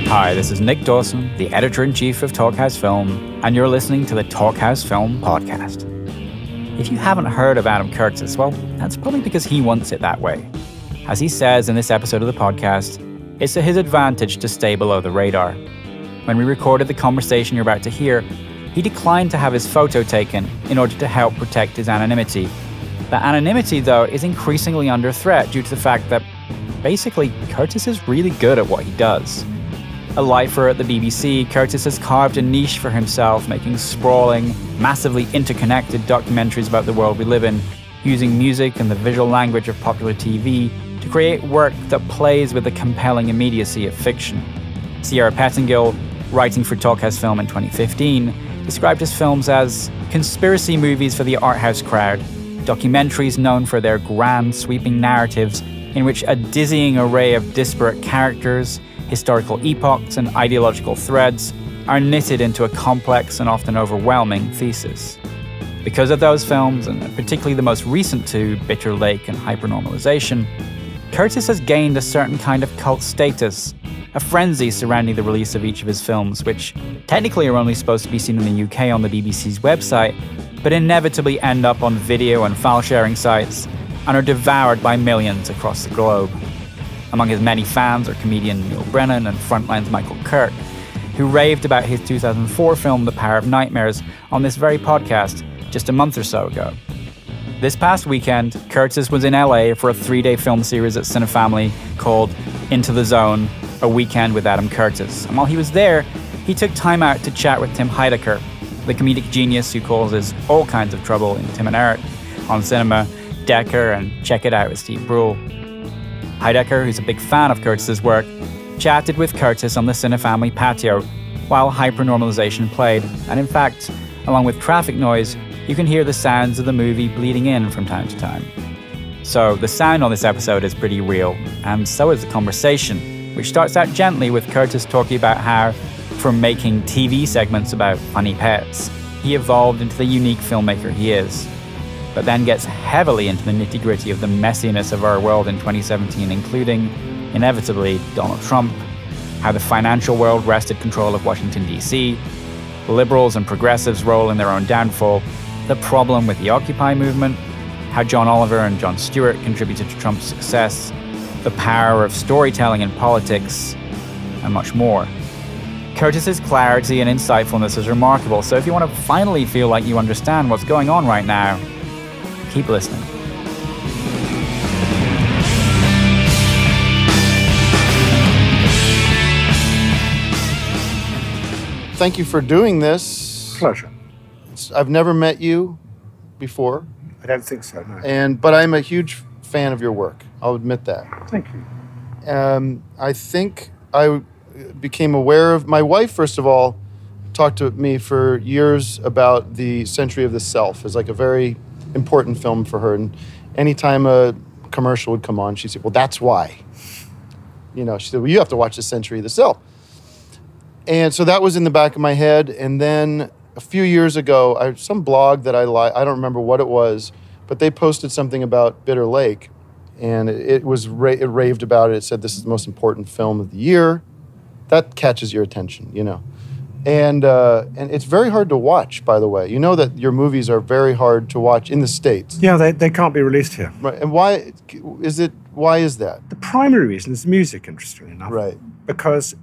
Hi, this is Nick Dawson, the editor-in-chief of Talkhouse Film, and you're listening to the Talkhouse Film podcast. If you haven't heard of Adam Curtis, well, that's probably because he wants it that way. As he says in this episode of the podcast, it's to his advantage to stay below the radar. When we recorded the conversation you're about to hear, he declined to have his photo taken in order to help protect his anonymity. That anonymity, though, is increasingly under threat due to the fact that, basically, Curtis is really good at what he does. A lifer at the BBC, Curtis has carved a niche for himself, making sprawling, massively interconnected documentaries about the world we live in, using music and the visual language of popular TV to create work that plays with the compelling immediacy of fiction. Sierra Pettingill, writing for Talkhouse Film in 2015, described his films as conspiracy movies for the art house crowd, documentaries known for their grand, sweeping narratives in which a dizzying array of disparate characters, historical epochs, and ideological threads are knitted into a complex and often overwhelming thesis. Because of those films, and particularly the most recent two, Bitter Lake and Hypernormalization, Curtis has gained a certain kind of cult status, a frenzy surrounding the release of each of his films, which technically are only supposed to be seen in the UK on the BBC's website, but inevitably end up on video and file-sharing sites and are devoured by millions across the globe. Among his many fans are comedian Neil Brennan and Frontline's Michael Kirk, who raved about his 2004 film The Power of Nightmares on this very podcast just a month or so ago. This past weekend, Curtis was in LA for a 3-day film series at Cinefamily called Into the Zone, A Weekend with Adam Curtis. And while he was there, he took time out to chat with Tim Heidecker, the comedic genius who causes all kinds of trouble in Tim and Eric, On Cinema, Decker, and Check It Out with Steve Brule. Heidecker, who's a big fan of Curtis's work, chatted with Curtis on the Cinefamily patio while Hypernormalization played, and in fact, along with traffic noise, you can hear the sounds of the movie bleeding in from time to time. So the sound on this episode is pretty real, and so is the conversation, which starts out gently with Curtis talking about how, from making TV segments about funny pets, he evolved into the unique filmmaker he is, but then gets heavily into the nitty-gritty of the messiness of our world in 2017, including, inevitably, Donald Trump, how the financial world wrested control of Washington, D.C., liberals and progressives roll in their own downfall, the problem with the Occupy movement, how John Oliver and Jon Stewart contributed to Trump's success, the power of storytelling in politics, and much more. Curtis's clarity and insightfulness is remarkable, so if you want to finally feel like you understand what's going on right now, keep listening. Thank you for doing this. Pleasure. I've never met you before. I don't think so, no. But I'm a huge fan of your work. I'll admit that. Thank you. I think I became aware of... My wife, first of all, talked to me for years about the Century of the Self as like a very important film for her. And anytime a commercial would come on, she'd say, well, that's why. You know, she said, well, you have to watch the Century of the Self. And so that was in the back of my head. And then a few years ago, some blog that I don't remember what it was, but they posted something about Bitter Lake. And it raved about it. It said, this is the most important film of the year. That catches your attention, you know. And it's very hard to watch, by the way. You know that your movies are very hard to watch in the States. Yeah, they can't be released here. Right. And why is that? The primary reason is music, interestingly enough. Right. Because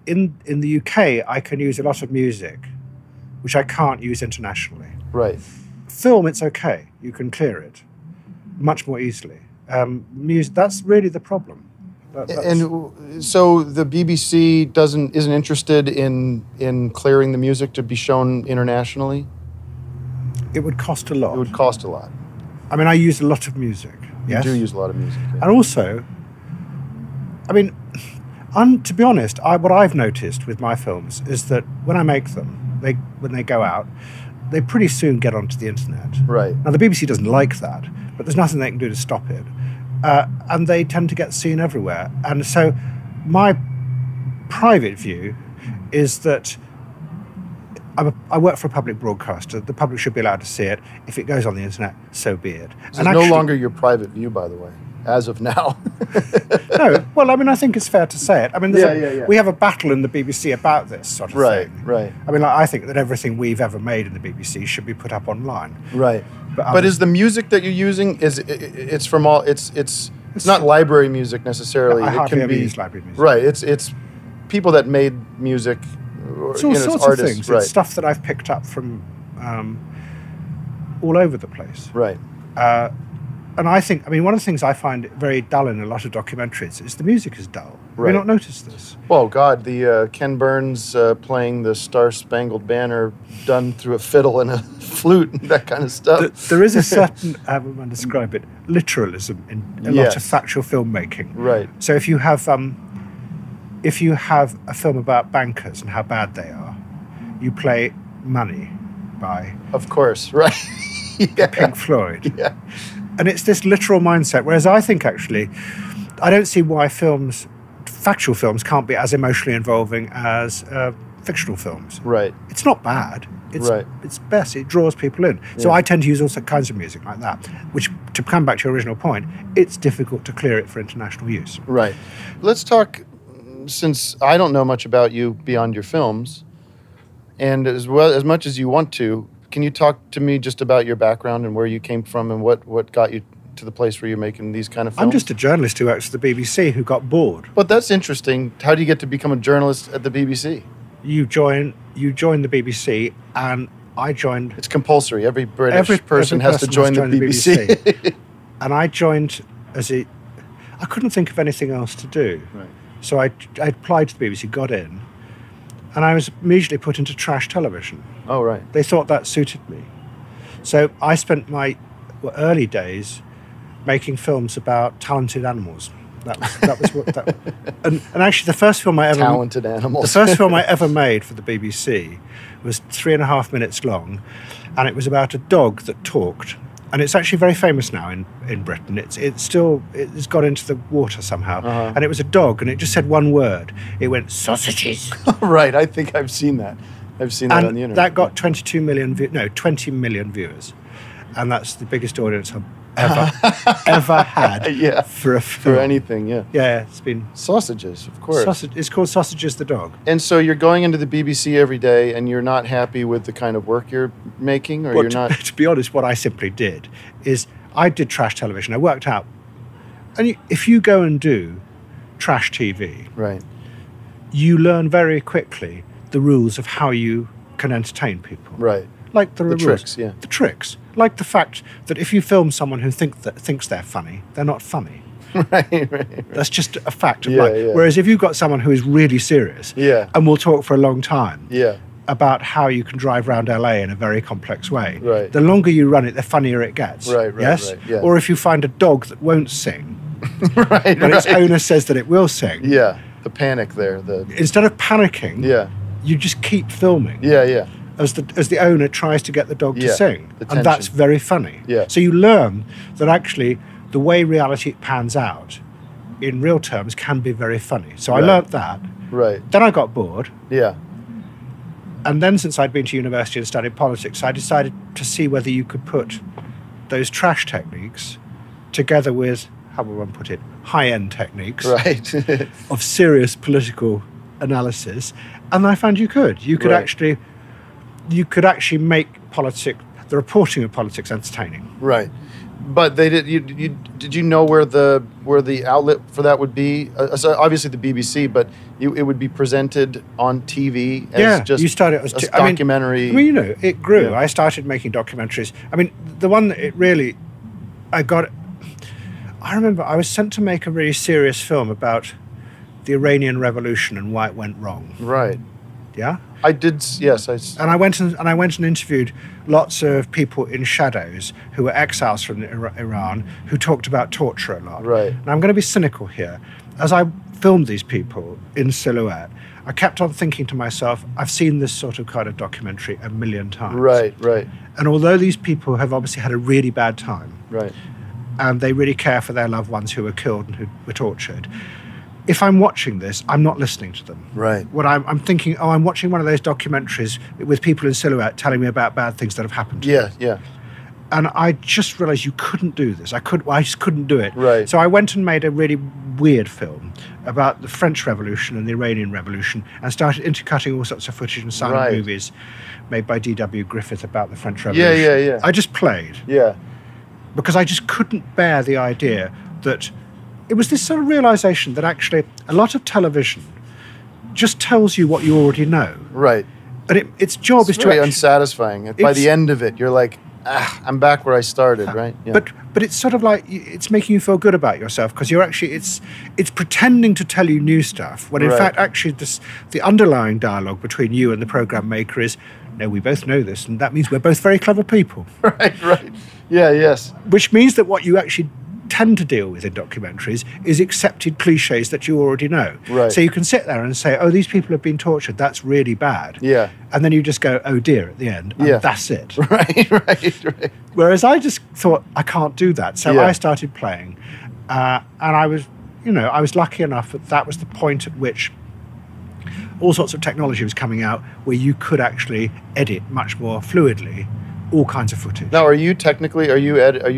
in the UK, I can use a lot of music, which I can't use internationally. Right. Film, it's okay. You can clear it much more easily. Music, that's really the problem. And so the BBC isn't interested in clearing the music to be shown internationally? It would cost a lot. It would cost a lot. I mean, I use a lot of music. Yes? You do use a lot of music. Yeah. And also, I mean, to be honest, what I've noticed with my films is that when I make them, when they go out, they pretty soon get onto the internet. Right. Now, the BBC doesn't like that, but there's nothing they can do to stop it. And they tend to get seen everywhere. And so my private view is that I work for a public broadcaster. The public should be allowed to see it. If it goes on the internet, so be it. This is no longer your private view, by the way. as of now. No, well, I mean, I think it's fair to say it. I mean, Yeah. we have a battle in the BBC about this sort of Right, thing. right. I mean, like, I think that everything we've ever made in the BBC should be put up online. Right. But But is the music that you're using, it's from all, it's not library music necessarily. I It hardly can ever be use library music. Right. It's people that made music. Or, It's all sorts artists. of things. Right. It's stuff that I've picked up from all over the place. Right. And I think, I mean, one of the things I find very dull in a lot of documentaries is the music is dull. Have Right. you not noticed this? Oh God, the Ken Burns playing the Star Spangled Banner done through a fiddle and a flute and that kind of stuff. There is a certain, how would I describe it, literalism in a lot Yes. of factual filmmaking. Right. So if you have a film about bankers and how bad they are, you play Money by Of course. Right. Yeah. Pink Floyd. Yeah. And it's this literal mindset, whereas I think actually, I don't see why factual films can't be as emotionally involving as fictional films. Right. It's not bad. It's best. It draws people in. So Yeah. I tend to use all kinds of music like that, which, to come back to your original point, it's difficult to clear it for international use. Right. Let's talk, since I don't know much about you beyond your films, and as much as you want to, can you talk to me just about your background and where you came from and what got you to the place where you're making these kind of films? I'm just a journalist who works at the BBC who got bored. But that's interesting. How do you get to become a journalist at the BBC? You join the BBC, and I joined. It's compulsory. Every British person has to join the BBC. And I joined I couldn't think of anything else to do. Right. So I applied to the BBC, got in, and I was immediately put into trash television. Oh, right. They thought that suited me. So I spent my early days making films about talented animals. That was what that. And actually, the first film I ever Talented animals. The first film I ever made for the BBC was 3.5 minutes long, and it was about a dog that talked. And it's actually very famous now in Britain. It's got into the water somehow. Uh-huh. And it was a dog, and it just said one word. It went, sausages. Right. I think I've seen that. I've seen that And on the internet. that got 20 million viewers. And that's the biggest audience I've ever had Yeah. for a film. For anything, yeah. Yeah, it's been... Sausages, of course. It's called Sausages the Dog. And so you're going into the BBC every day and you're not happy with the kind of work you're making, or Well, you're not... To be honest, what I simply did is I did trash television. I worked out... And if you go and do trash TV, Right. you learn very quickly the rules of how you can entertain people. Right. Like the rules. tricks, yeah. The tricks. Like the fact that if you film someone who thinks they're funny, they're not funny. Right. That's just a fact of Yeah, life. yeah. Whereas if you've got someone who is really serious Yeah. and will talk for a long time Yeah. about how you can drive around LA in a very complex way, Right. the longer you run it, the funnier it gets. Right, yes? yeah. Or if you find a dog that won't sing, Right, but its owner says that it will sing, Yeah. The panic there. instead of panicking, Yeah. you just keep filming. Yeah. As the owner tries to get the dog to Yeah, sing. the And that's tension. very funny. Yeah. So you learn that actually the way reality pans out in real terms can be very funny. So I Right. learnt that. Right. Then I got bored. Yeah. And then since I'd been to university and studied politics, I decided to see whether you could put those trash techniques together with, how will one put it, high-end techniques Right. of serious political analysis. And I found you could. You could Right. actually make the reporting of politics entertaining. Right. But they did you know where the outlet for that would be? So obviously the BBC, but it would be presented on TV as just you started as a documentary. I mean, it grew. Yeah. I started making documentaries. I mean, the one that I remember I was sent to make a really serious film about the Iranian Revolution and why it went wrong. Right. Yeah. I did. Yes. And I went and interviewed lots of people in shadows who were exiles from Iran who talked about torture a lot. Right. And I'm going to be cynical here. As I filmed these people in silhouette, I kept on thinking to myself, I've seen this sort of kind of documentary a million times. Right. And although these people have obviously had a really bad time, Right. and they really care for their loved ones who were killed and who were tortured, if I'm watching this, I'm not listening to them. Right. What I'm thinking, I'm watching one of those documentaries with people in silhouette telling me about bad things that have happened to them. Yeah. And I just realized you couldn't do this. I just couldn't do it. Right. So I went and made a really weird film about the French Revolution and the Iranian Revolution, and started intercutting all sorts of footage and silent movies made by D.W. Griffith about the French Revolution. Yeah. I just played. Yeah. Because I just couldn't bear the idea that it was this sort of realization that actually a lot of television just tells you what you already know. Right. But its job is to very unsatisfying. By the end of it, you're like, I'm back where I started, right? Yeah. But it's sort of like it's making you feel good about yourself, because you're actually it's pretending to tell you new stuff when in fact actually the underlying dialogue between you and the program maker is, no, we both know this, and that means we're both very clever people. Right. Yeah, yes. Which means that what you actually tend to deal with in documentaries is accepted cliches that you already know. Right. So you can sit there and say, oh, these people have been tortured, that's really bad. Yeah. And then you just go, oh dear, at the end, and that's it. Right. Whereas I just thought, I can't do that. So I started playing. And I was lucky enough that was the point at which all sorts of technology was coming out where you could actually edit much more fluidly all kinds of footage. Now, are you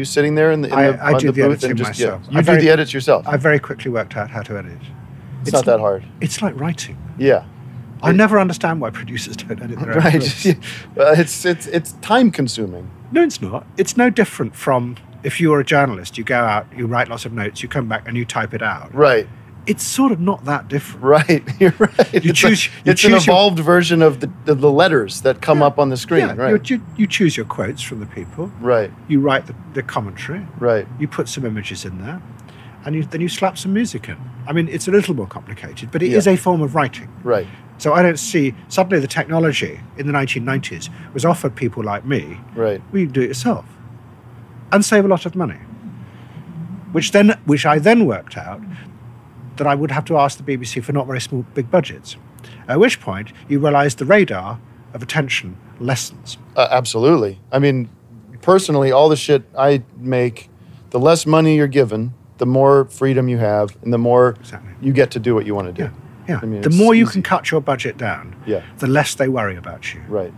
sitting there in the I do the booth editing and myself. You do the edits yourself? I very quickly worked out how to edit. It's not that hard. It's like writing. Yeah. I never understand why producers don't edit their own films. Well, it's time consuming. No, it's not. It's no different from if you were a journalist, you go out, you write lots of notes, you come back and you type it out. Right. It's sort of not that different. Right, you're right. It's an evolved version of the letters that come up on the screen, right? You choose your quotes from the people. Right. You write the commentary. Right. You put some images in there, and then you slap some music in. I mean, it's a little more complicated, but it is a form of writing. Right. So I don't see, suddenly the technology in the 1990s was offered people like me. Right. Well, you can do it yourself and save a lot of money, which I then worked out that I would have to ask the BBC for not very big budgets. At which point, you realise the radar of attention lessens. Absolutely. I mean, personally, all the shit I make, the less money you're given, the more freedom you have, and the more you get to do what you want to do. Yeah. I mean, the more you can cut your budget down, the less they worry about you. Right.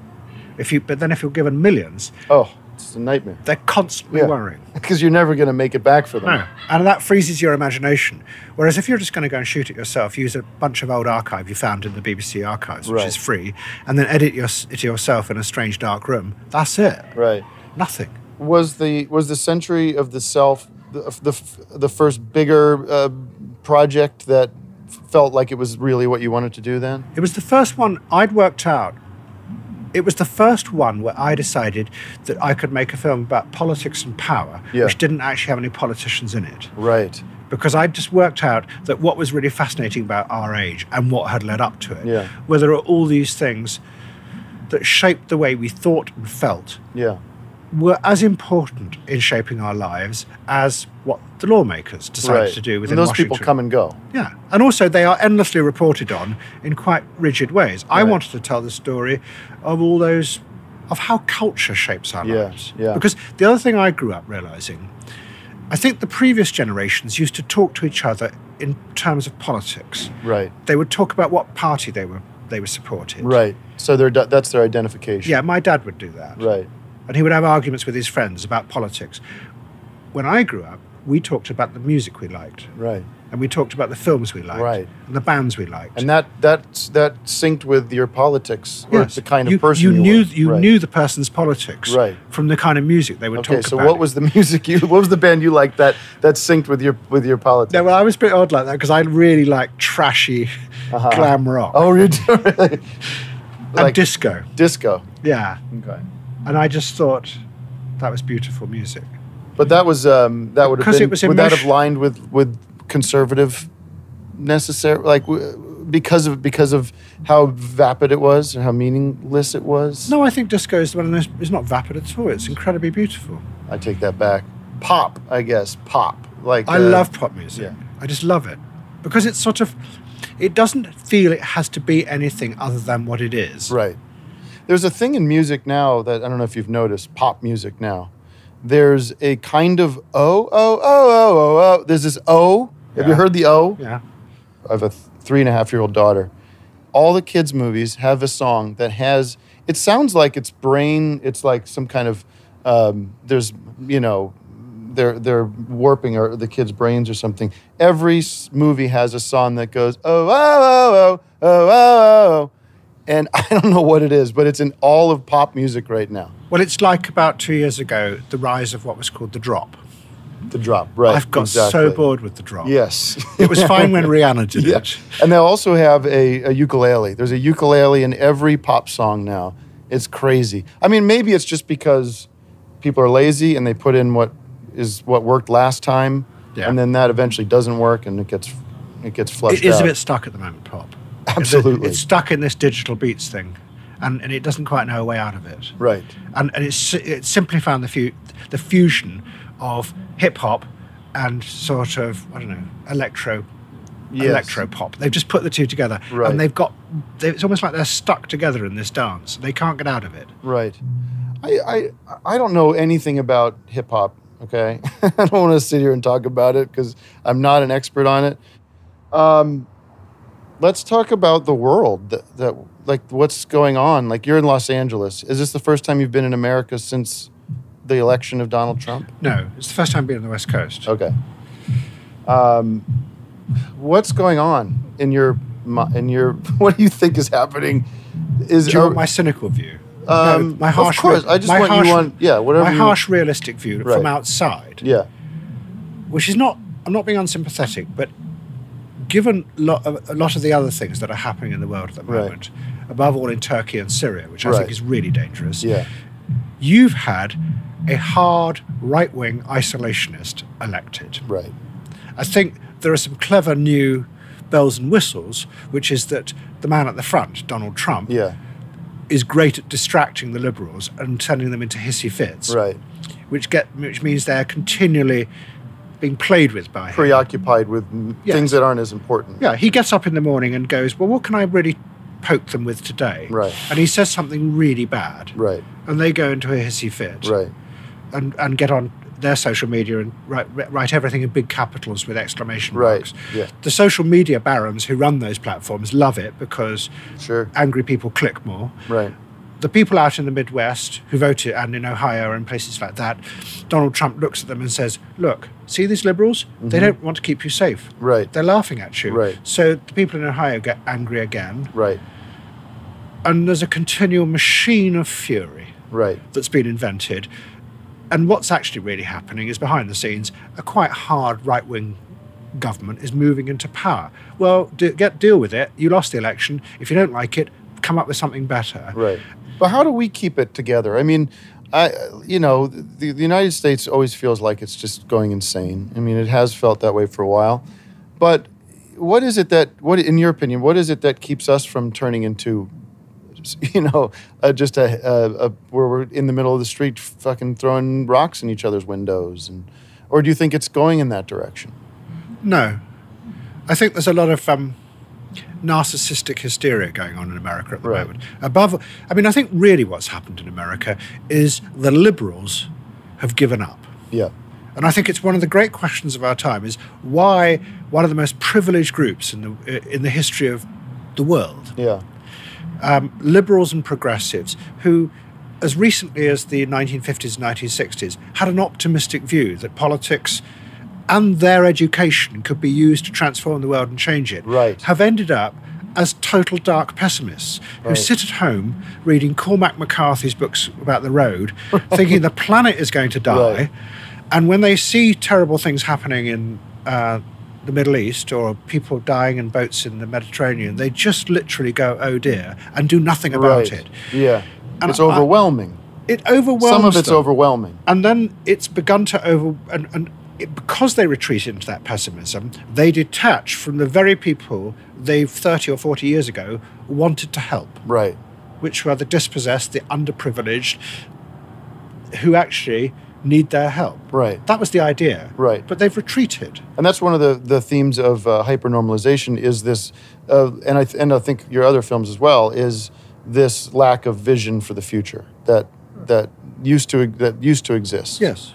But then if you're given millions, it's a nightmare. They're constantly worrying. Because you're never going to make it back for them. No. And that freezes your imagination. Whereas if you're just going to go and shoot it yourself, use a bunch of old archive you found in the BBC archives, which is free, and then edit it yourself in a strange dark room, that's it. Right. Nothing. Was the Century of the Self the first bigger project that felt like it was really what you wanted to do then? It was the first one I'd worked out. It was the first one where I decided that I could make a film about politics and power, which didn't actually have any politicians in it. Right. Because I'd just worked out that what was really fascinating about our age and what had led up to it, where there are all these things that shaped the way we thought and felt, were as important in shaping our lives as what the lawmakers decided to do within and those Washington. people come and go. Yeah. And also they are endlessly reported on in quite rigid ways. I wanted to tell the story of all those, of how culture shapes our lives. Yeah. Because the other thing I grew up realizing, I think the previous generations used to talk to each other in terms of politics. Right. They would talk about what party they were supported. Right. So that's their identification. Yeah, my dad would do that. Right. And he would have arguments with his friends about politics. When I grew up, we talked about the music we liked. Right. And we talked about the films we liked. Right. And the bands we liked. And that synced with your politics, or the kind of person you knew the person's politics from the kind of music they would talk about. Okay, so what was the music what was the band you liked that synced with your politics? No, well, I was a bit odd like that because I really liked trashy glam rock. Oh, you're really? And disco. Disco. Yeah. Okay. And I just thought that was beautiful music. But that was that would have been, would that have lined with conservative necessary, like because of how vapid it was or how meaningless it was? No, I think disco is not vapid at all. It's incredibly beautiful. I take that back. Pop, I guess. Pop. I love pop music. Yeah. I just love it because it's sort of, it doesn't feel it has to be anything other than what it is. Right. There's a thing in music now that I don't know if you've noticed, pop music now. There's a kind of oh. There's this O. Have you heard the O? Yeah. I have a 3.5-year-old daughter. All the kids' movies have a song that has, it sounds like it's like some kind of There's, they're warping the kids' brains or something. Every movie has a song that goes, oh, oh, oh, oh, oh, oh, oh. And I don't know what it is, but it's in all of pop music right now. Well, it's like about 2 years ago, the rise of what was called the drop. The drop, right. I've got so bored with the drop. Yes. It was fine when Rihanna did it. And they also have a ukulele. There's a ukulele in every pop song now. It's crazy. I mean, maybe it's just because people are lazy and they put in what worked last time, and then that eventually doesn't work and it gets flushed out. It is a bit stuck at the moment, pop. Absolutely. It's stuck in this digital beats thing, and it doesn't quite know a way out of it. Right. And it's simply found the fusion of hip hop and sort of, I don't know, electro pop. They've just put the two together, right. And it's almost like they're stuck together in this dance. They can't get out of it. Right. I don't know anything about hip hop. Okay, I don't want to sit here and talk about it because I'm not an expert on it. Let's talk about the world. That like what's going on. Like you're in Los Angeles. Is this the first time you've been in America since the election of Donald Trump? No, it's the first time being on the West Coast. Okay. What's going on in your? What do you think is happening? Do you want my cynical view? No, my harsh. Of course, I just want you on. Yeah, whatever. My harsh, realistic view from outside. Yeah. Which is not. I'm not being unsympathetic, but given a lot of the other things that are happening in the world at the moment, above all in Turkey and Syria, which I think is really dangerous. Yeah. You've had a hard right-wing isolationist elected. Right. I think there are some clever new bells and whistles, which is that the man at the front, Donald Trump, is great at distracting the liberals and sending them into hissy fits. Right. Which means they're continually being played with by him. Preoccupied with things that aren't as important. Yeah, he gets up in the morning and goes, well, what can I really poke them with today? Right. And he says something really bad. Right. And they go into a hissy fit. Right. And get on their social media and write everything in big capitals with exclamation marks. Yeah. The social media barons who run those platforms love it because angry people click more. Right. The people out in the Midwest who voted, and in Ohio and places like that, Donald Trump looks at them and says, look, see these liberals? Mm-hmm. They don't want to keep you safe. Right. They're laughing at you. Right. So the people in Ohio get angry again. Right. And there's a continual machine of fury that's been invented. And what's actually really happening is behind the scenes, a quite hard right-wing government is moving into power. Well, deal with it. You lost the election. If you don't like it, come up with something better. Right. But how do we keep it together? I mean, the United States always feels like it's just going insane. I mean, it has felt that way for a while. But in your opinion, what is it that keeps us from turning into just where we're in the middle of the street fucking throwing rocks in each other's windows? Or do you think it's going in that direction? No. I think there's a lot of narcissistic hysteria going on in America at the moment. I think really what's happened in America is the liberals have given up. Yeah. And I think it's one of the great questions of our time is why one of the most privileged groups in the history of the world, liberals and progressives, who as recently as the 1950s and 1960s had an optimistic view that politics and their education could be used to transform the world and change it, have ended up as total dark pessimists who sit at home reading Cormac McCarthy's books about the road, thinking the planet is going to die. And when they see terrible things happening in the Middle East or people dying in boats in the Mediterranean, they just literally go, oh dear, and do nothing about it. Yeah. And it's overwhelming. It overwhelms Some of it's them. Overwhelming. And then it's begun to because they retreat into that pessimism, they detach from the very people they 30 or 40 years ago wanted to help. Right. Which were the dispossessed, the underprivileged, who actually need their help. Right. That was the idea. Right. But they've retreated. And that's one of the themes of hypernormalization is this, and I think your other films as well, is this lack of vision for the future that used to exist. Yes.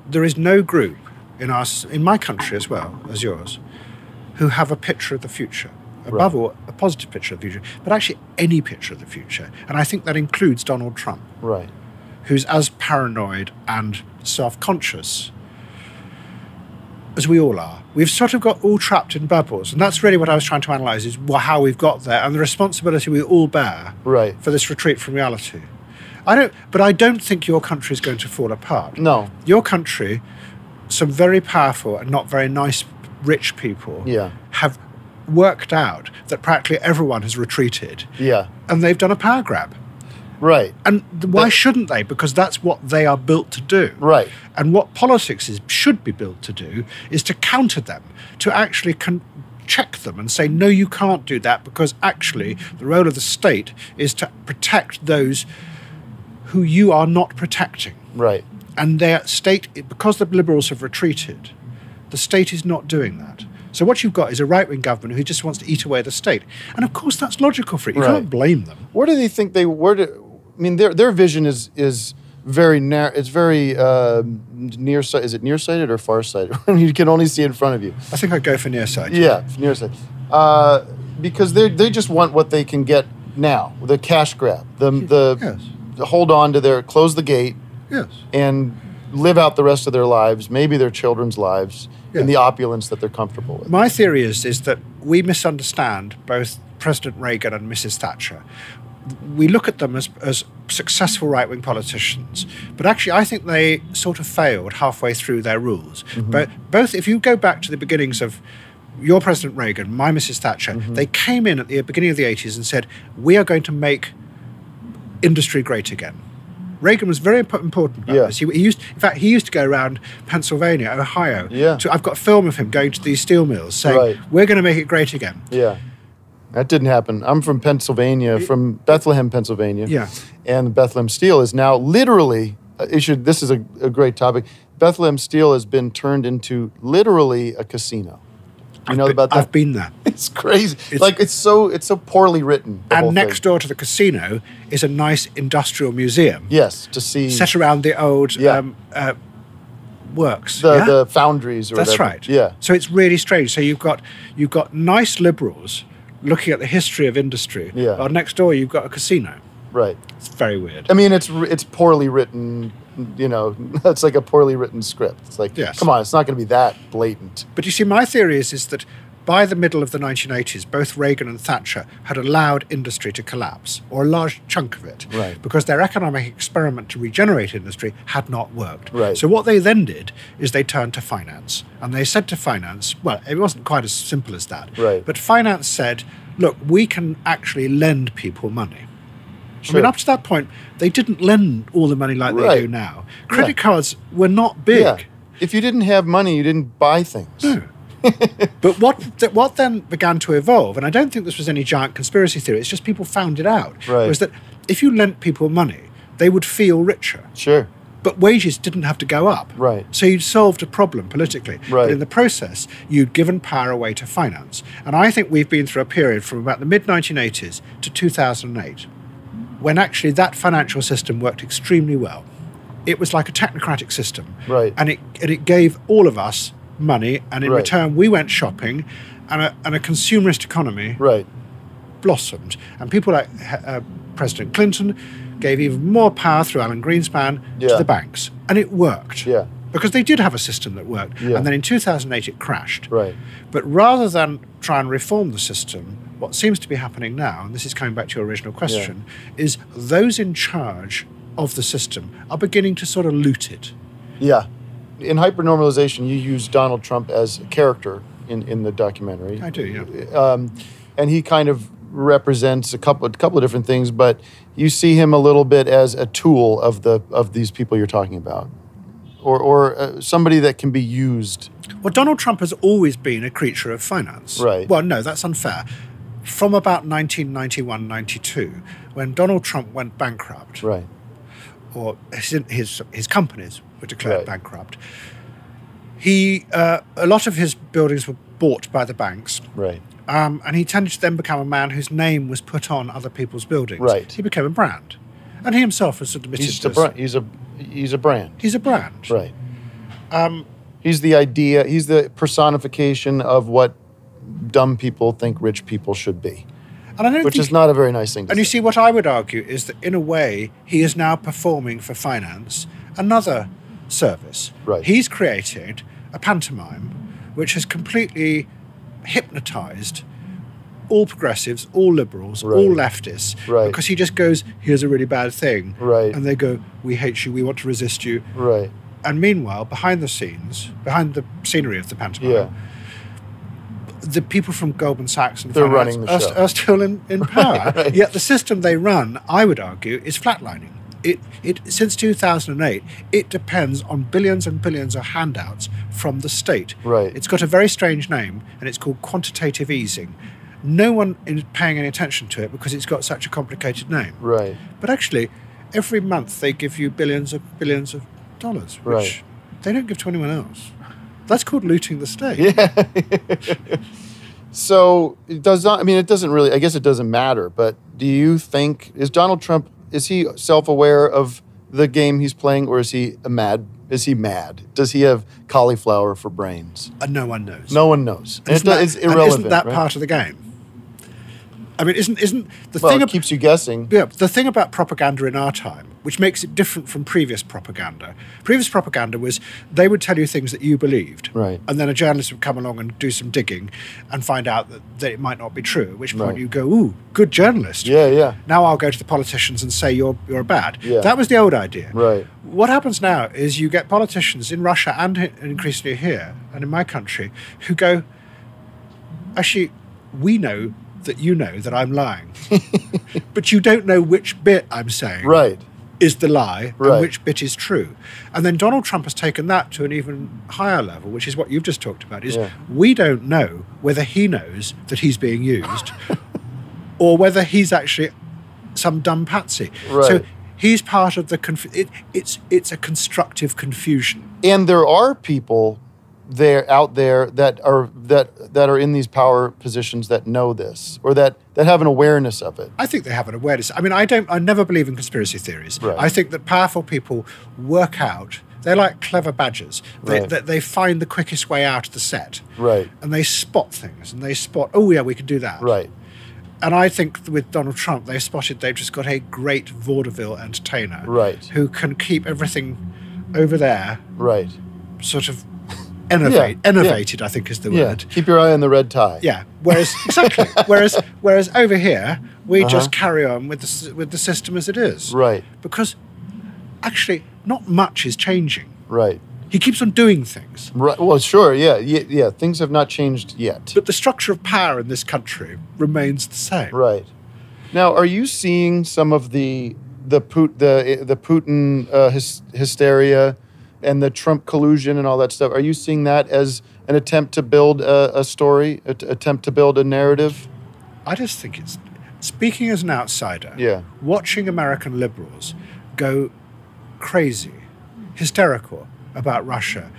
There is no group in my country as well as yours who have a picture of the future. Above all, a positive picture of the future, but actually any picture of the future. And I think that includes Donald Trump. Right. who's as paranoid and self-conscious as we all are. We've sort of got all trapped in bubbles, and that's really what I was trying to analyse, is how we've got there and the responsibility we all bear for this retreat from reality. But I don't think your country is going to fall apart. No. Your country, some very powerful and not very nice rich people have worked out that practically everyone has retreated. Yeah. And they've done a power grab. Right. And why shouldn't they? Because that's what they are built to do. Right. And what politics should be built to do is to counter them, to actually check them and say, no, you can't do that, because actually the role of the state is to protect those who you are not protecting. Right. And their state, because the Liberals have retreated, the state is not doing that. So what you've got is a right-wing government who just wants to eat away the state. And of course that's logical for it. You can't blame them. Where do they think their vision is very narrow. It's very nearsighted. Is it nearsighted or farsighted? You can only see in front of you. I think I'd go for nearsighted. Yeah, nearsighted. Because they just want what they can get now, the cash grab, the hold on to close the gate, and live out the rest of their lives, maybe their children's lives, in the opulence that they're comfortable with. My theory is that we misunderstand both President Reagan and Mrs. Thatcher. We look at them as successful right-wing politicians, but actually I think they sort of failed halfway through their rules. But both, if you go back to the beginnings of your President Reagan, my Mrs. Thatcher, they came in at the beginning of the 80s and said, we are going to make industry great again. Reagan was very important about this. He used to go around Pennsylvania, Ohio. I've got a film of him going to these steel mills saying, we're going to make it great again. Yeah. That didn't happen. I'm from Pennsylvania, from Bethlehem, Pennsylvania. Yeah. And Bethlehem Steel is now literally, this is a great topic, Bethlehem Steel has been turned into literally a casino. You know about that? I've been there. It's crazy. It's so poorly written. And next door to the casino is a nice industrial museum. Yes, to see. Set around the old works. The foundries or whatever. That's right. Yeah. So it's really strange. So you've got nice liberals looking at the history of industry. Yeah. Well, next door you've got a casino. Right. It's very weird. I mean, it's poorly written. You know, it's like a poorly written script. It's like, come on, it's not going to be that blatant. But you see, my theory is that by the middle of the 1980s, both Reagan and Thatcher had allowed industry to collapse, or a large chunk of it, because their economic experiment to regenerate industry had not worked. Right. So what they then did is they turned to finance. And they said to finance, well, it wasn't quite as simple as that, but finance said, look, we can actually lend people money. Sure. I mean, up to that point, they didn't lend all the money like they do now. Credit cards were not big. Yeah. If you didn't have money, you didn't buy things. No. But what then began to evolve, and I don't think this was any giant conspiracy theory, it's just people found it out, was that if you lent people money, they would feel richer. Sure. But wages didn't have to go up. Right. So you'd solved a problem politically. Right. But in the process, you'd given power away to finance. And I think we've been through a period from about the mid-1980s to 2008, when actually that financial system worked extremely well. It was like a technocratic system. Right. And it gave all of us money, and in return we went shopping, and a consumerist economy blossomed. And people like President Clinton gave even more power through Alan Greenspan to the banks. And it worked. Yeah. Because they did have a system that worked. Yeah. And then in 2008 it crashed. Right. But rather than try and reform the system, what seems to be happening now, and this is coming back to your original question, is those in charge of the system are beginning to sort of loot it. Yeah. In Hypernormalization, you use Donald Trump as a character in the documentary. I do, yeah. And he kind of represents a couple of different things, but you see him a little bit as a tool of these people you're talking about, or somebody that can be used. Well, Donald Trump has always been a creature of finance. Right. Well, no, that's unfair. From about 1991-92, when Donald Trump went bankrupt, or his companies were declared bankrupt, a lot of his buildings were bought by the banks. Right. And he tended to then become a man whose name was put on other people's buildings. Right. He became a brand. And he himself has admitted He's a brand. He's a brand. Right. He's the idea, he's the personification of what dumb people think rich people should be. And I don't which think is not a very nice thing to And say. you see, what I would argue is that, in a way, he is now performing for finance another service. Right. He's created a pantomime which has completely hypnotized all progressives, all liberals, Right. all leftists, Right. because he just goes, here's a really bad thing. Right. And they go, we hate you, we want to resist you. Right. And meanwhile, behind the scenes, behind the scenery of the pantomime, Yeah. the people from Goldman Sachs and They're finance running the show. are still in power. Right. Yet the system they run, I would argue, is flatlining. It since 2008, it depends on billions and billions of handouts from the state. Right. It's got a very strange name, and it's called quantitative easing. No one is paying any attention to it because it's got such a complicated name. Right. But actually, every month they give you billions of dollars, which Right. they don't give to anyone else. That's called looting the state. Yeah. So it does not. I mean, it doesn't really. I guess it doesn't matter. But do you think is Donald Trump? Is he self-aware of the game he's playing, or is he mad? Is he mad? Does he have cauliflower for brains? And no one knows. No one knows. And Isn't that- it's and irrelevant. Isn't that right? part of the game? I mean, isn't the Well, thing? it keeps you guessing. Yeah, the thing about propaganda in our time, which makes it different from previous propaganda. Previous propaganda was they would tell you things that you believed, Right. and then a journalist would come along and do some digging and find out that it might not be true. At which point Right. you go, "Ooh, good journalist." Yeah, yeah. Now I'll go to the politicians and say you're bad. Yeah. That was the old idea. Right. What happens now is you get politicians in Russia and increasingly here and in my country who go, actually, we know that you know that I'm lying, but you don't know which bit I'm saying Right. is the lie Right. and which bit is true. And then Donald Trump has taken that to an even higher level, which is what you've just talked about, is Yeah. we don't know whether he knows that he's being used or whether he's actually some dumb patsy. Right. So he's part of the it's a constructive confusion. And there are people out there that are in these power positions that know this, or that have an awareness of it. I think they have an awareness. I mean, I never believe in conspiracy theories. Right. I think that powerful people work out. They're like clever badgers. Right. They find the quickest way out of the set. Right. And they spot things. And they spot, oh, yeah, we can do that. Right. And I think with Donald Trump, they've just got a great vaudeville entertainer. Right. Who can keep everything over there Right. sort of innovated, I think is the Yeah. word. Keep your eye on the red tie. Yeah. Whereas exactly. Whereas over here we Uh-huh. just carry on with the system as it is. Right. Because actually not much is changing. Right. He keeps on doing things. Right. Well, sure. Yeah. Things have not changed yet. But the structure of power in this country remains the same. Right. Now, are you seeing some of the Putin hysteria and the Trump collusion and all that stuff? Are you seeing that as an attempt to build a story, attempt to build a narrative? I just think it's, speaking as an outsider, Yeah. watching American liberals go crazy, hysterical about Russia,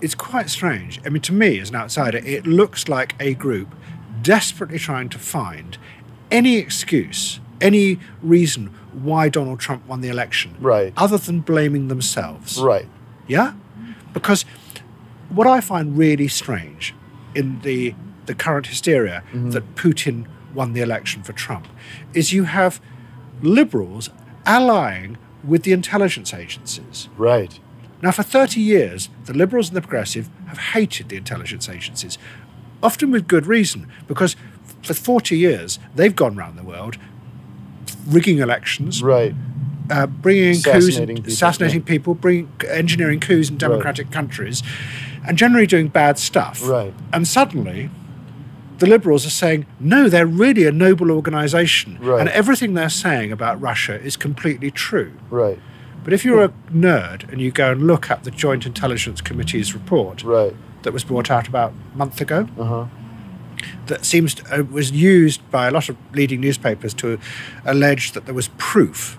it's quite strange. I mean, to me, as an outsider, it looks like a group desperately trying to find any excuse, any reason why Donald Trump won the election, Right. other than blaming themselves. Right. Yeah? Because what I find really strange in the current hysteria that Putin won the election for Trump is you have liberals allying with the intelligence agencies. Right. Now, for 30 years, the liberals and the progressive have hated the intelligence agencies, often with good reason, because for 40 years, they've gone around the world rigging elections, Right. bringing Assassinating coups, people, assassinating people, engineering coups in democratic countries, and generally doing bad stuff. Right. And suddenly, the liberals are saying, no, they're really a noble organization, Right. and everything they're saying about Russia is completely true. Right. But if you're a nerd and you go and look at the Joint Intelligence Committee's report Right. that was brought out about a month ago, Uh-huh. that was used by a lot of leading newspapers to allege that there was proof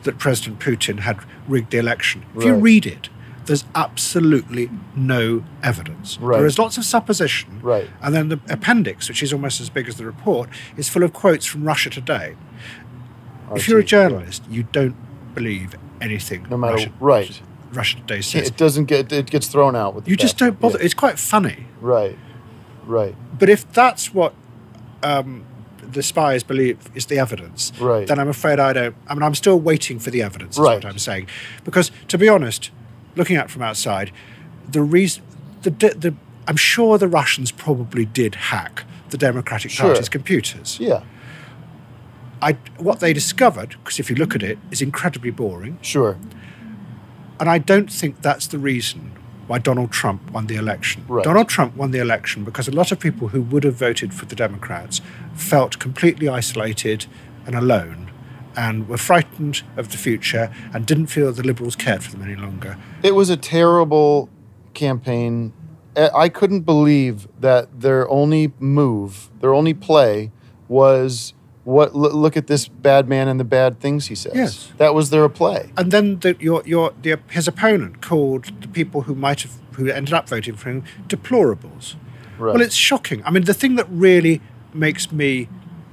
that President Putin had rigged the election. If you Right. read it, there's absolutely no evidence. Right. There is lots of supposition. Right. And then the appendix, which is almost as big as the report, is full of quotes from Russia Today. If you're a journalist, you don't believe anything No matter Russia Today says. it gets thrown out with the You just fact. don't bother. Yeah. It's quite funny. Right. Right. But if that's what the spies believe is the evidence, Right. then I'm afraid I don't. I mean, I'm still waiting for the evidence, is Right. what I'm saying. Because, to be honest, looking at it from outside, I'm sure the Russians probably did hack the Democratic Sure. Party's computers. Yeah. What they discovered, because if you look at it, is incredibly boring. Sure. And I don't think that's the reason why Donald Trump won the election. Right. Donald Trump won the election because a lot of people who would have voted for the Democrats felt completely isolated and alone and were frightened of the future and didn't feel the Liberals cared for them any longer. It was a terrible campaign. I couldn't believe that their only move, their only play was look at this bad man and the bad things he says. Yes. That was their play. And then his opponent called the people who ended up voting for him deplorables. Right. Well, it's shocking. I mean, the thing that really it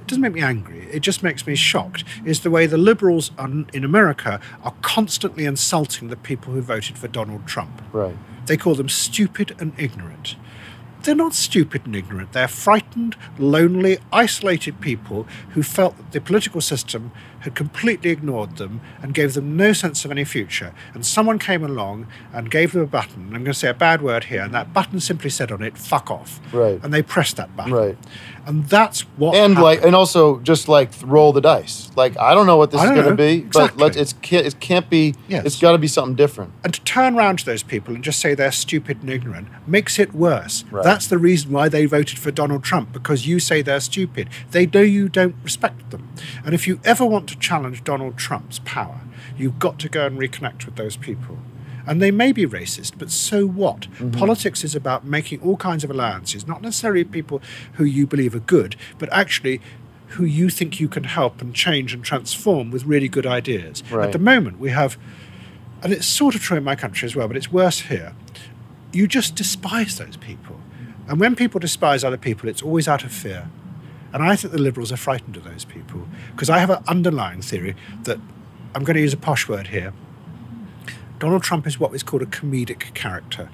doesn't make me angry, it just makes me shocked, is the way the Liberals in America are constantly insulting the people who voted for Donald Trump. Right. They call them stupid and ignorant. They're not stupid and ignorant. They're frightened, lonely, isolated people who felt that the political system had completely ignored them and gave them no sense of any future. And someone came along and gave them a button, and I'm going to say a bad word here, and that button simply said on it, "fuck off." Right. And they pressed that button. Right. And that's what And happened. and also just roll the dice. I don't know what this I is don't going to know. be, Exactly. but it can't be. Yes. It's got to be something different. And to turn around to those people and just say they're stupid and ignorant makes it worse. Right. That's the reason why they voted for Donald Trump, because you say they're stupid. They know you don't respect them. And if you ever want to challenge Donald Trump's power, you've got to go and reconnect with those people. And they may be racist, but so what? Mm-hmm. Politics is about making all kinds of alliances, not necessarily people who you believe are good, but actually who you think you can help and change and transform with really good ideas. Right. At the moment, we have, and it's sort of true in my country as well, but it's worse here, you just despise those people. And when people despise other people, it's always out of fear. And I think the Liberals are frightened of those people, because I have an underlying theory that, I'm going to use a posh word here, Donald Trump is what is called a comedic character.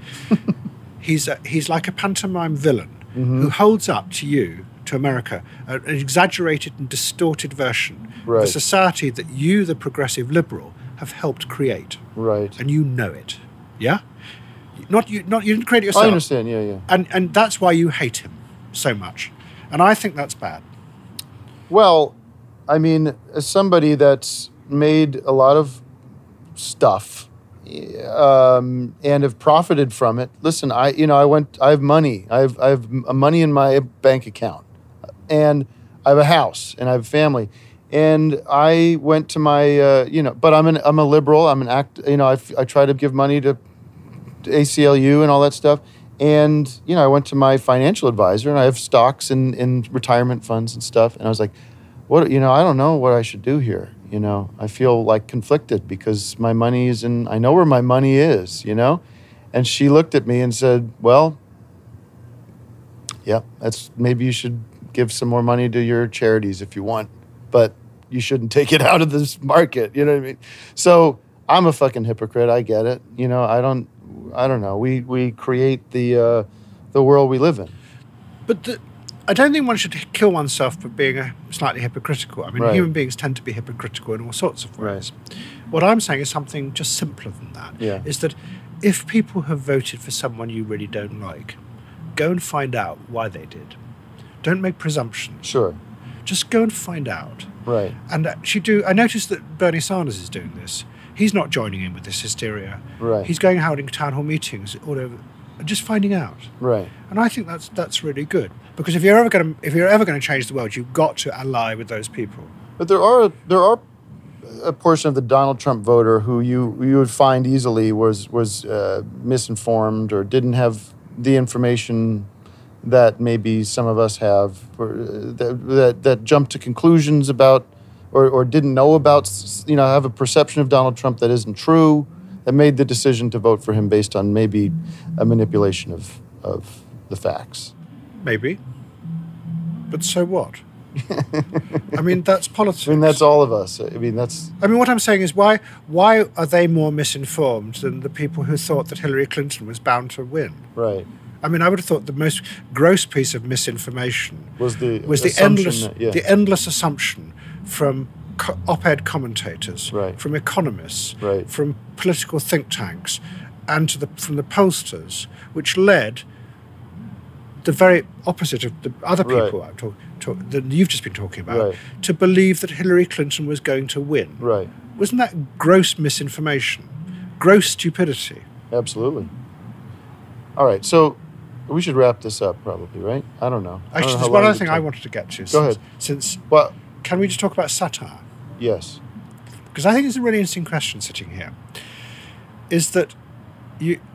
He's like a pantomime villain who holds up to you, to America, an exaggerated and distorted version of Right. a society that you, the progressive liberal, have helped create. Right. And you know it. Yeah? You didn't create it yourself. I understand. Yeah. And that's why you hate him so much. And I think that's bad. Well, I mean, as somebody that's made a lot of stuff and have profited from it. Listen, I have money. I have money in my bank account, and I have a house, and I have a family. And I went to my, but I'm a liberal. I'm an I try to give money to ACLU and all that stuff. And, I went to my financial advisor, and I have stocks in retirement funds and stuff. And I was like, I don't know what I should do here. I feel conflicted because my money is I know where my money is, And she looked at me and said, well, yeah, maybe you should give some more money to your charities if you want, but you shouldn't take it out of this market. You know what I mean? So I'm a fucking hypocrite. I get it. I don't know. We create the world we live in. But I don't think one should kill oneself for being slightly hypocritical. I mean, Right. human beings tend to be hypocritical in all sorts of ways. What I'm saying is something just simpler than that. Yeah. Is that if people have voted for someone you really don't like, go and find out why they did. Don't make presumptions. Sure. Just go and find out. Right. And I noticed that Bernie Sanders is doing this. He's not joining in with this hysteria. Right. He's going holding town hall meetings all over, and just finding out. Right. And I think that's really good, because if you're ever going to change the world, you've got to ally with those people. But there are a portion of the Donald Trump voter who you would find easily was misinformed or didn't have the information that maybe some of us have, or that jumped to conclusions about, or didn't know about, have a perception of Donald Trump that isn't true, that made the decision to vote for him based on maybe a manipulation of the facts. Maybe. But so what? I mean, that's politics. I mean, that's all of us. I mean, what I'm saying is, why are they more misinformed than the people who thought that Hillary Clinton was bound to win? right. I mean, I would have thought the most gross piece of misinformation Was the endless assumption that- yeah. the endless assumption from op-ed commentators, Right. from economists, Right. from political think tanks, and from the pollsters, which led the very opposite of the other people that you've just been talking about, Right. to believe that Hillary Clinton was going to win. Right. Wasn't that gross misinformation? Gross stupidity? Absolutely. All right, so we should wrap this up, probably, right? I don't know. I don't Actually, know there's how one long other it thing I took. wanted to get to. Go ahead. Since Well, can we just talk about satire? yes. Because I think it's a really interesting question sitting here. Is that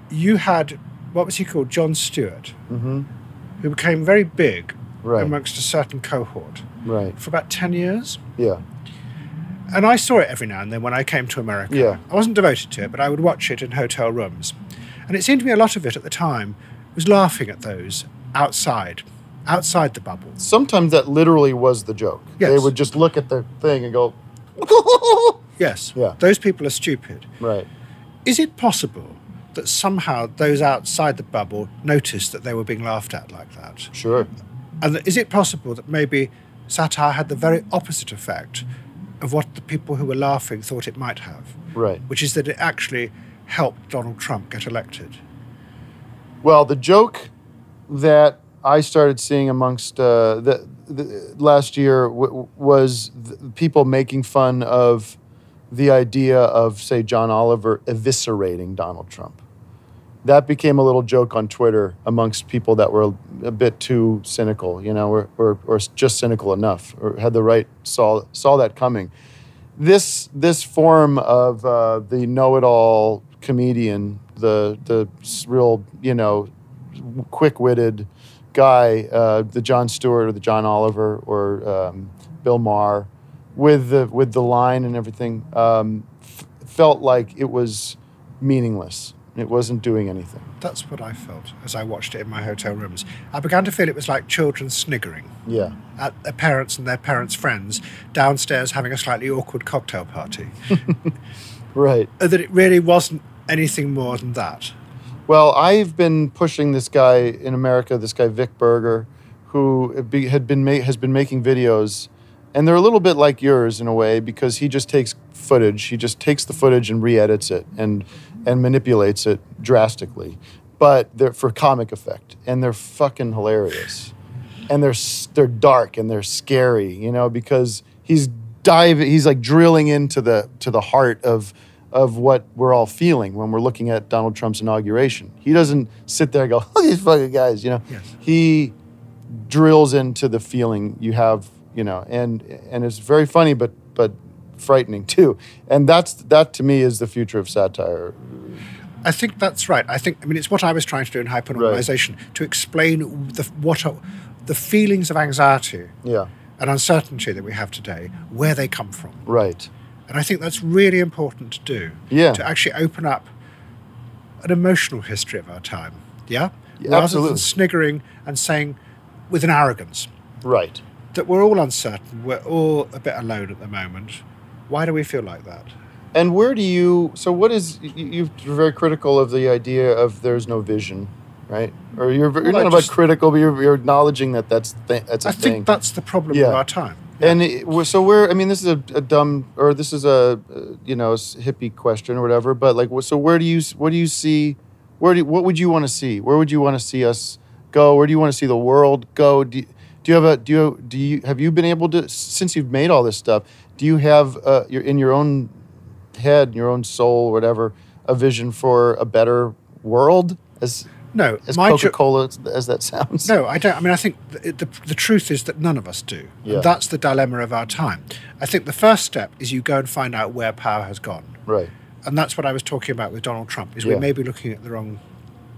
you had, what was he called, Jon Stewart, Mm-hmm. who became very big Right. amongst a certain cohort Right. for about 10 years. Yeah. And I saw it every now and then when I came to America. Yeah. I wasn't devoted to it, but I would watch it in hotel rooms. And it seemed to me a lot of it at the time was laughing at those outside the bubble. Sometimes that literally was the joke. Yes. They would just look at the thing and go, Yes, Yeah. those people are stupid. right. Is it possible that somehow those outside the bubble noticed that they were being laughed at like that? Sure. And is it possible that maybe satire had the very opposite effect of what the people who were laughing thought it might have? Right. Which is that it actually helped Donald Trump get elected. Well, the joke that I started seeing amongst the last year was people making fun of the idea of, say, John Oliver eviscerating Donald Trump. That became a little joke on Twitter amongst people that were a bit too cynical, you know, or just cynical enough, or had the right saw that coming. This form of the know-it-all comedian, the real, you know, quick-witted guy, the Jon Stewart or the John Oliver or Bill Maher, with the line and everything, felt like it was meaningless. It wasn't doing anything. That's what I felt as I watched it in my hotel rooms. I began to feel it was like children sniggering Yeah. at their parents and their parents' friends downstairs having a slightly awkward cocktail party. Right. That it really wasn't anything more than that. Well, I've been pushing this guy in America, this guy Vic Berger, who has been making videos, and they're a little bit like yours in a way because he just takes footage. He just takes the footage and re-edits it and manipulates it drastically, but they're for comic effect, and they're fucking hilarious, and they're dark and they're scary, you know, because he's like drilling into the heart of what we're all feeling when we're looking at Donald Trump's inauguration. He doesn't sit there and go, look at these fucking guys, you know. Yes. He drills into the feeling you have, you know, and it's very funny, but frightening too. And that to me is the future of satire. I think that's right. I mean, it's what I was trying to do in hypernormalization, to explain the feelings of anxiety Yeah. and uncertainty that we have today, where they come from. Right. And I think that's really important to do. Yeah. To actually open up an emotional history of our time. Yeah? Yeah, Rather absolutely. than sniggering and saying with an arrogance Right. that we're all uncertain, we're all a bit alone at the moment. Why do we feel like that? And where do you? So what is? You're very critical of the idea of there's no vision, right? Or you're not about critical, but you're acknowledging that that's a thing. I think that's the problem Yeah. of our time. And so we're. I mean, this is a dumb, or this is a hippie question or whatever. But like, so what do you see? What would you want to see? Where would you want to see us go? Where do you want to see the world go? Do you have you been able to, since you've made all this stuff? Do you have in your own head, your own soul, whatever, a vision for a better world? As Coca-Cola as that sounds. No, I don't. I mean, I think the truth is that none of us do. Yeah. And that's the dilemma of our time. I think the first step is you go and find out where power has gone. Right. And that's what I was talking about with Donald Trump, is Yeah. we may be looking at the wrong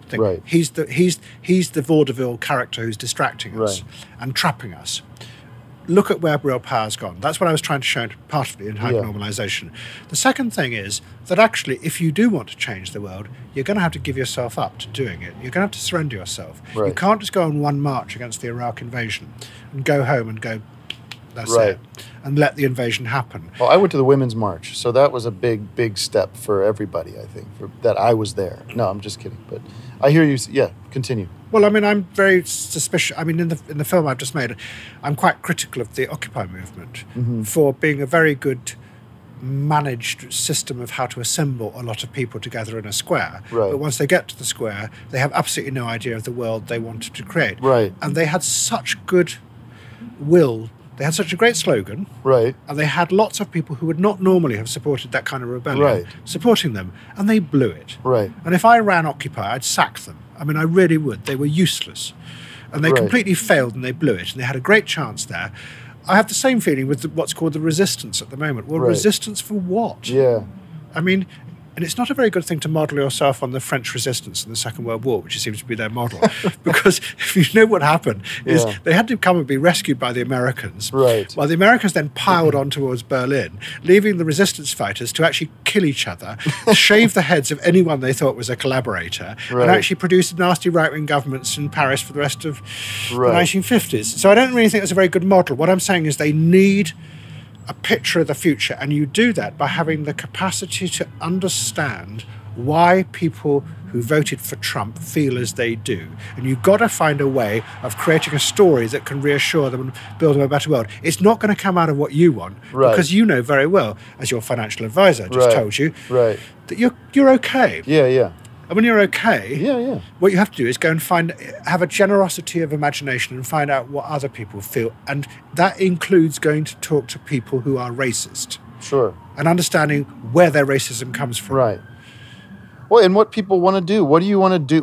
thing. Right. He's the vaudeville character who's distracting us Right. and trapping us. Look at where real power's gone. That's what I was trying to show partly in hypernormalization. The second thing is that actually, if you do want to change the world, you're going to have to give yourself up to doing it. You're going to have to surrender yourself. Right. You can't just go on one march against the Iraq invasion and go home and go, That's Right. it. And let the invasion happen. Well, I went to the Women's March, so that was a big, big step for everybody, I think, that I was there. No, I'm just kidding. But I hear you. Yeah, continue. Well, I mean, I'm very suspicious. I mean, in the film I've just made, I'm quite critical of the Occupy movement for being a very good managed system of how to assemble a lot of people together in a square. Right. But once they get to the square, they have absolutely no idea of the world they wanted to create. Right. And they had such good will. They had such a great slogan. Right. And they had lots of people who would not normally have supported that kind of rebellion Right. supporting them. And they blew it. Right. And if I ran Occupy, I'd sack them. I mean, I really would. They were useless. And they Right. completely failed and they blew it. And they had a great chance there. I have the same feeling with what's called the resistance at the moment. Well, Right. resistance for what? Yeah. I mean, and it's not a very good thing to model yourself on the French resistance in the Second World War, which seems to be their model. Because if you know what happened, is Yeah. they had to come and be rescued by the Americans. Right. While the Americans then piled on towards Berlin, leaving the resistance fighters to actually kill each other, shave the heads of anyone they thought was a collaborator, Right. and actually produce nasty right-wing governments in Paris for the rest of Right. the 1950s. So I don't really think that's a very good model. What I'm saying is they need a picture of the future, and you do that by having the capacity to understand why people who voted for Trump feel as they do. And you've got to find a way of creating a story that can reassure them and build them a better world. It's not going to come out of what you want, Right. because you know very well, as your financial advisor just Right. told you, Right. that you're okay. Yeah, yeah. And when you're okay, Yeah. what you have to do is go and have a generosity of imagination and find out what other people feel. And that includes going to talk to people who are racist Sure. and understanding where their racism comes from. Right. Well, and what people want to do. What do you want to do?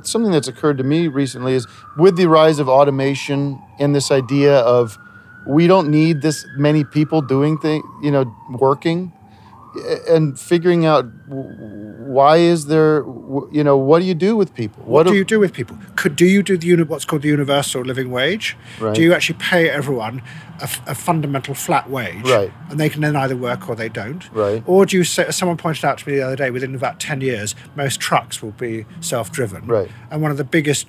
Something that's occurred to me recently is with the rise of automation and this idea of we don't need this many people doing things, working, and figuring out why is there, what do you do with people? What do you do with people? Do you do what's called the universal living wage? Right. Do you actually pay everyone a fundamental flat wage? Right. And they can then either work or they don't? Right. Or do you say, as someone pointed out to me the other day, within about 10 years, most trucks will be self-driven. Right. And one of the biggest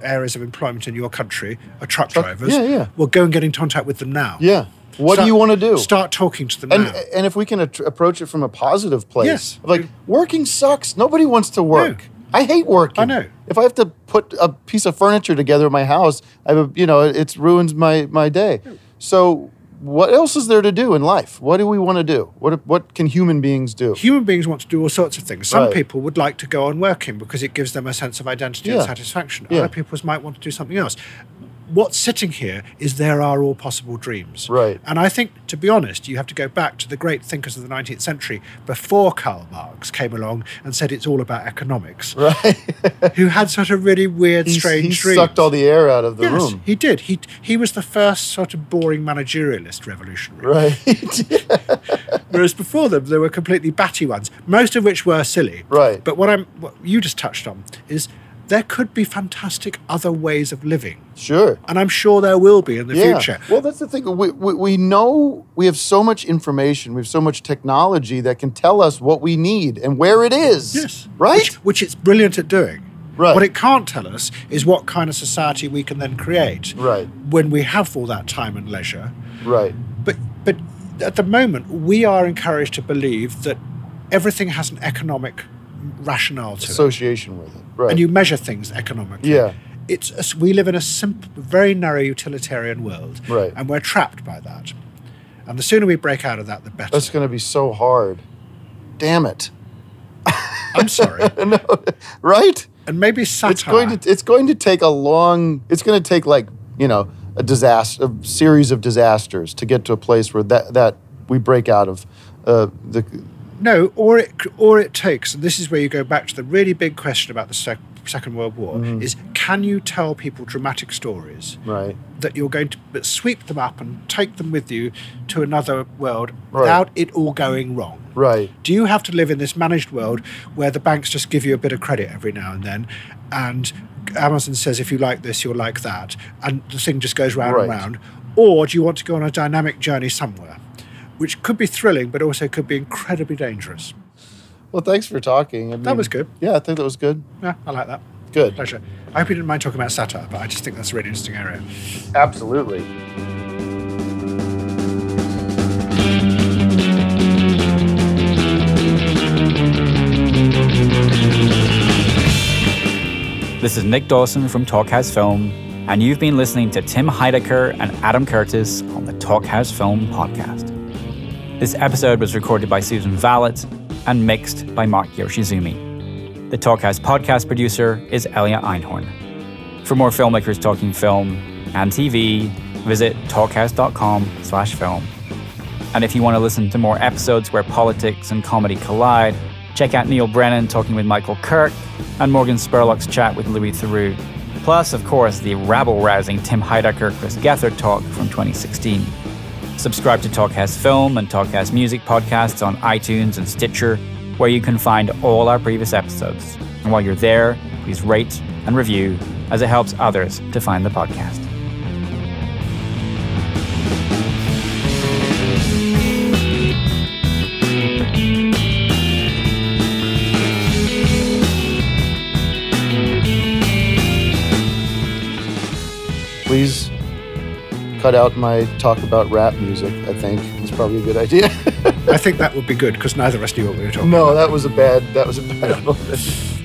areas of employment in your country are truck drivers. Yeah, yeah. Well, go and get in contact with them now. Yeah. What do you want to do? Start talking to them And now. and if we can approach it from a positive place, Yes. like working sucks. Nobody wants to work. I hate working. I know. If I have to put a piece of furniture together in my house, it ruins my day. So what else is there to do in life? What do we want to do? What can human beings do? Human beings want to do all sorts of things. Some Right. people would like to go on working because it gives them a sense of identity and Yeah. satisfaction. Yeah. Other people might want to do something else. What's sitting here is there are all possible dreams. Right. And I think, to be honest, you have to go back to the great thinkers of the 19th century before Karl Marx came along and said it's all about economics, Right. who had sort of really weird, strange he dreams. sucked all the air out of the Yes, room. he did. He was the first sort of boring managerialist revolutionary. Right. Whereas before them, there were completely batty ones, most of which were silly. Right. But what you just touched on is there could be fantastic other ways of living. Sure. And I'm sure there will be in the future. Well, that's the thing. We know we have so much information, we have so much technology that can tell us what we need and where it is. Yes. Right? Which it's brilliant at doing. Right. What it can't tell us is what kind of society we can then create Right. when we have all that time and leisure. Right. But at the moment, we are encouraged to believe that everything has an economic rationale to it. Association with it. Right. And you measure things economically. Yeah. We live in a simple, very narrow utilitarian world, Right. and we're trapped by that. And the sooner we break out of that, the better. That's going to be so hard. Damn it. I'm sorry. No, right? And maybe satire. It's going to take a disaster, a series of disasters to get to a place where that we break out of the. No, or it takes, and this is where you go back to the really big question about the Second World War, is can you tell people dramatic stories Right. that you're going to sweep them up and take them with you to another world Right. without it all going wrong? Right. Do you have to live in this managed world where the banks just give you a bit of credit every now and then, and Amazon says if you like this, you'll like that, and the thing just goes round Right. and round? Or do you want to go on a dynamic journey somewhere, which could be thrilling, but also could be incredibly dangerous? Well, thanks for talking. That was good. Yeah, I think that was good. Yeah, I like that. Good. Pleasure. I hope you didn't mind talking about satire, but I just think that's a really interesting area. Absolutely. This is Nick Dawson from Talkhouse Film, and you've been listening to Tim Heidecker and Adam Curtis on the Talkhouse Film podcast. This episode was recorded by Susan Vallet and mixed by Mark Yoshizumi. The Talkhouse podcast producer is Elia Einhorn. For more filmmakers talking film and TV, visit talkhouse.com/film. And if you want to listen to more episodes where politics and comedy collide, check out Neil Brennan talking with Michael Kirk and Morgan Spurlock's chat with Louis Theroux. Plus, of course, the rabble-rousing Tim Heidecker, Chris Gethard talk from 2016. Subscribe to Talkhouse Film and Talkhouse Music podcasts on iTunes and Stitcher, where you can find all our previous episodes. And while you're there, please rate and review, as it helps others to find the podcast. Please cut out my talk about rap music, I think. It's probably a good idea. I think that would be good, because neither of us knew what we were talking No, about. that was a bad moment.